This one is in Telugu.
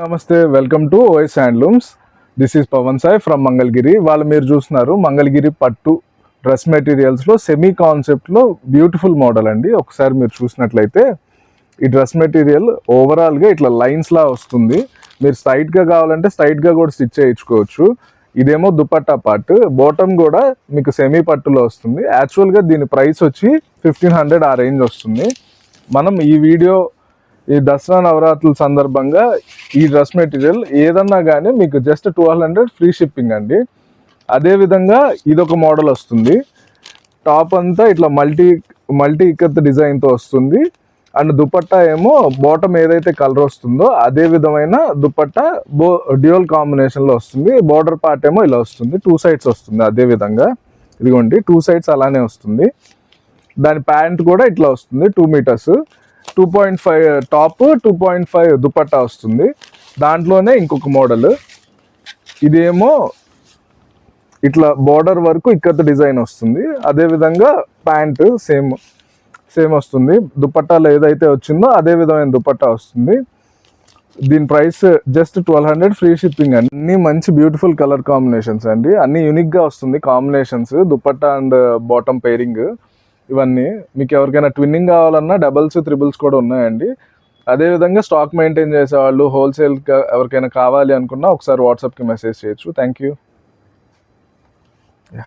నమస్తే, welcome to OS handlooms. This is Pavan Sai from Mangalagiri. వాళ్ళు మీరు చూస్తున్నారు మంగళగిరి పట్టు డ్రెస్ మెటీరియల్స్లో సెమీ కాన్సెప్ట్లో బ్యూటిఫుల్ మోడల్ అండి. ఒకసారి మీరు చూసినట్లయితే ఈ డ్రెస్ మెటీరియల్ ఓవరాల్గా ఇట్లా లైన్స్లా వస్తుంది. మీరు స్ట్రైట్గా కావాలంటే స్ట్రైట్గా కూడా స్టిచ్ చేయించుకోవచ్చు. ఇదేమో దుపట్టా పార్ట్, బాటమ్ కూడా మీకు సెమీ పట్టులో వస్తుంది. యాక్చువల్గా దీని ప్రైస్ వచ్చి 1500 ఆ రేంజ్ వస్తుంది. మనం ఈ వీడియో ఈ దసరా నవరాత్రుల సందర్భంగా ఈ డ్రెస్ మెటీరియల్ ఏదన్నా కానీ మీకు జస్ట్ 1200 ఫ్రీ షిప్పింగ్ అండి. అదేవిధంగా ఇదొక మోడల్ వస్తుంది. టాప్ అంతా ఇట్లా మల్టీ ఇక్కత్ డిజైన్తో వస్తుంది. అండ్ దుపట్టా ఏమో బాటమ్ ఏదైతే కలర్ వస్తుందో అదే విధమైన దుపట్టా డ్యూయల్ కాంబినేషన్లో వస్తుంది. బార్డర్ పార్ట్ ఏమో ఇలా వస్తుంది, 2 సైడ్స్ వస్తుంది. అదే విధంగా ఇదిగోండి 2 సైడ్స్ అలానే వస్తుంది. దాని ప్యాంట్ కూడా ఇట్లా వస్తుంది, 2 మీటర్స్, 2.5 టాప్, 2.5 దుపట్టా వస్తుంది. దాంట్లోనే ఇంకొక మోడల్ ఇదేమో ఇట్లా బార్డర్ వరకు ఇక్కత్ డిజైన్ వస్తుంది. అదేవిధంగా ప్యాంటు సేమ్ వస్తుంది. దుపట్టాలో ఏదైతే వచ్చిందో అదే విధమైన దుపట్టా వస్తుంది. దీని ప్రైస్ జస్ట్ 1200 ఫ్రీ షిప్పింగ్ అండి. అన్ని మంచి బ్యూటిఫుల్ కలర్ కాంబినేషన్స్ అండి. అన్ని యూనిక్గా వస్తుంది combinations, dupatta and bottom pairing. ఇవన్నీ మీకు ఎవరికైనా ట్విన్నింగ్ కావాలన్నా డబల్స్, త్రిబుల్స్ కూడా ఉన్నాయండి. అదేవిధంగా స్టాక్ మెయింటైన్ చేసేవాళ్ళు, హోల్సేల్ ఎవరికైనా కావాలి అనుకున్నా ఒకసారి వాట్సాప్కి మెసేజ్ చేయొచ్చు. Thank you.